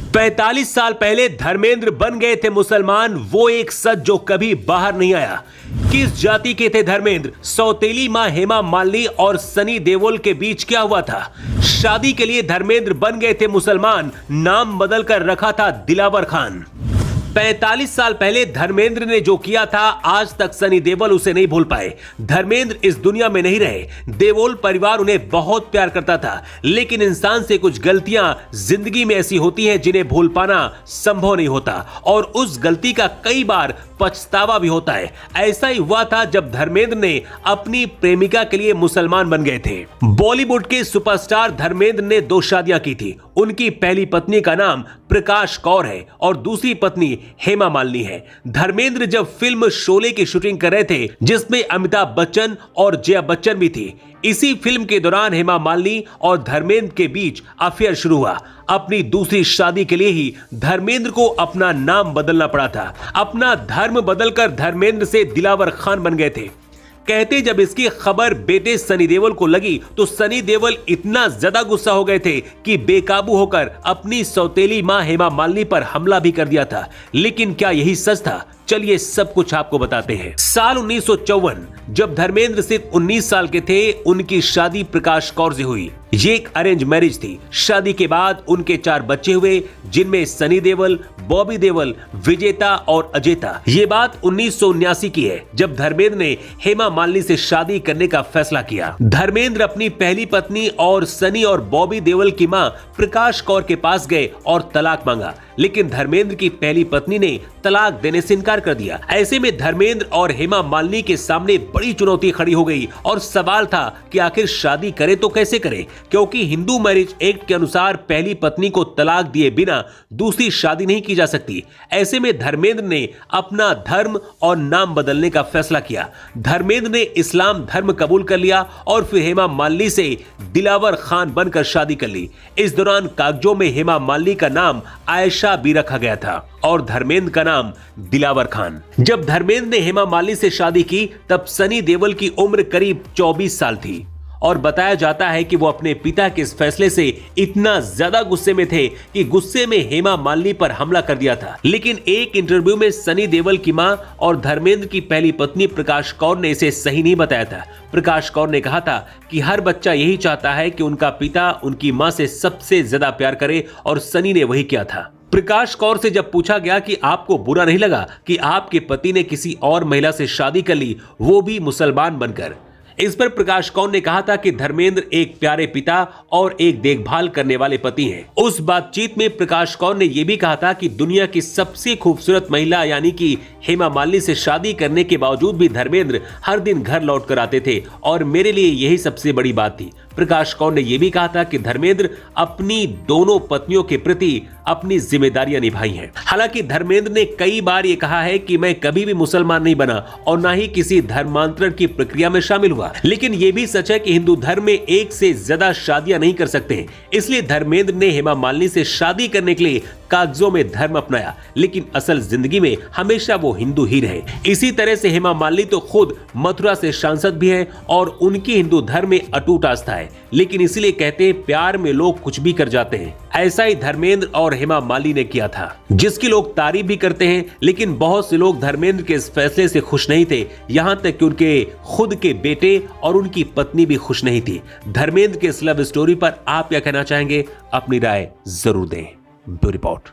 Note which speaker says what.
Speaker 1: 45 साल पहले धर्मेंद्र बन गए थे मुसलमान, वो एक सच जो कभी बाहर नहीं आया। किस जाति के थे धर्मेंद्र? सौतेली मां हेमा मालिनी और सनी देओल के बीच क्या हुआ था? शादी के लिए धर्मेंद्र बन गए थे मुसलमान, नाम बदलकर रखा था दिलावर खान। 45 साल पहले धर्मेंद्र ने जो किया था, आज तक सनी देओल उसे नहीं भूल पाए। धर्मेंद्र इस दुनिया में नहीं रहे, देओल परिवार उन्हें बहुत प्यार करता था, लेकिन इंसान से कुछ गलतियां जिंदगी में ऐसी होती हैं जिन्हें भूल पाना संभव नहीं होता, और उस गलती का कई बार पछतावा भी होता है। ऐसा ही हुआ था जब धर्मेंद्र ने अपनी प्रेमिका के लिए मुसलमान बन गए थे। बॉलीवुड के सुपरस्टार धर्मेंद्र ने 2 शादियां की थी। उनकी पहली पत्नी का नाम प्रकाश कौर है और दूसरी पत्नी हेमा मालिनी है। धर्मेंद्र जब फिल्म शोले की शूटिंग कर रहे थे, जिसमें अमिताभ बच्चन और जया बच्चन भी थी, इसी फिल्म के दौरान हेमा मालिनी और धर्मेंद्र के बीच अफेयर शुरू हुआ। अपनी दूसरी शादी के लिए ही धर्मेंद्र को अपना नाम बदलना पड़ा था। अपना धर्म बदलकर धर्मेंद्र से दिलावर खान बन गए थे। कहते जब इसकी खबर बेटे सनी देओल को लगी तो सनी देओल इतना ज्यादा गुस्सा हो गए थे कि बेकाबू होकर अपनी सौतेली मां हेमा मालिनी पर हमला भी कर दिया था। लेकिन क्या यही सच था? चलिए सब कुछ आपको बताते हैं। साल 1954, जब धर्मेंद्र सिर्फ 19 साल के थे, उनकी शादी प्रकाश कौर से हुई। ये एक अरेंज मैरिज थी। शादी के बाद उनके 4 बच्चे हुए, जिनमें सनी देओल, बॉबी देओल, विजेता और अजेता। ये बात 1979 की है, जब धर्मेंद्र ने हेमा मालिनी से शादी करने का फैसला किया। धर्मेंद्र अपनी पहली पत्नी और सनी और बॉबी देओल की मां प्रकाश कौर के पास गए और तलाक मांगा, लेकिन धर्मेंद्र की पहली पत्नी ने तलाक देने से इनकार कर दिया। ऐसे में धर्मेंद्र और हेमा मालिनी के सामने बड़ी चुनौती खड़ी हो गई और सवाल था कि आखिर शादी करे तो कैसे करे, क्योंकि हिंदू मैरिज एक्ट के अनुसार पहली पत्नी को तलाक दिए बिना दूसरी शादी नहीं की जा सकती। ऐसे में धर्मेंद्र ने अपना धर्म और नाम बदलने का फैसला किया। धर्मेंद्र ने इस्लाम धर्म कबूल कर लिया और फिर हेमा मालिनी से दिलावर खान बनकर शादी कर ली। इस दौरान कागजों में हेमा मालिनी का नाम आयशा भी रखा गया था और धर्मेंद्र का नाम दिलावर खान। जब धर्मेंद्र ने हेमा मालिनी से शादी की, तब सनी देओल की उम्र करीब 24 साल थी और बताया जाता है कि वो अपने पिता के इस फैसले से इतना ज्यादा गुस्से में थे कि गुस्से में हेमा मालिनी पर हमला कर दिया था। लेकिन एक इंटरव्यू में सनी देओल की मां और धर्मेंद्र की पहली पत्नी प्रकाश कौर ने इसे सही नहीं बताया था। प्रकाश कौर ने कहा था कि हर बच्चा यही चाहता है कि उनका पिता उनकी मां से सबसे ज्यादा प्यार करे, और सनी ने वही किया था। प्रकाश कौर से जब पूछा गया कि आपको बुरा नहीं लगा कि आपके पति ने किसी और महिला से शादी कर ली, वो भी मुसलमान बनकर, इस पर प्रकाश कौर ने कहा था कि धर्मेंद्र एक प्यारे पिता और एक देखभाल करने वाले पति हैं। उस बातचीत में प्रकाश कौर ने यह भी कहा था कि दुनिया की सबसे खूबसूरत महिला यानी कि हेमा मालिनी से शादी करने के बावजूद भी धर्मेंद्र हर दिन घर लौट कर आते थे और मेरे लिए यही सबसे बड़ी बात थी। प्रकाश कौर ने यह भी कहा था कि धर्मेंद्र अपनी दोनों पत्नियों के प्रति अपनी जिम्मेदारियां निभाई हैं। हालांकि धर्मेंद्र ने कई बार यह कहा है कि मैं कभी भी मुसलमान नहीं बना और ना ही किसी धर्मांतरण की प्रक्रिया में शामिल हुआ। लेकिन यह भी सच है कि हिंदू धर्म में एक से ज्यादा शादियां नहीं कर सकते, इसलिए धर्मेंद्र ने हेमा मालिनी से शादी करने के लिए कागजों में धर्म अपनाया, लेकिन असल जिंदगी में हमेशा वो हिंदू ही रहे। इसी तरह से हेमा मालिनी तो खुद मथुरा से सांसद भी है और उनकी हिंदू धर्म में अटूट आस्था है, लेकिन इसीलिए कहते हैं प्यार में लोग कुछ भी कर जाते हैं। ऐसा ही धर्मेंद्र और हेमा मालिनी ने किया था, जिसकी लोग तारीफ भी करते हैं। लेकिन बहुत से लोग धर्मेंद्र के इस फैसले से खुश नहीं थे, यहां तक कि उनके खुद के बेटे और उनकी पत्नी भी खुश नहीं थी। धर्मेंद्र के इस लव स्टोरी पर आप क्या कहना चाहेंगे? अपनी राय जरूर दें। Bureau report.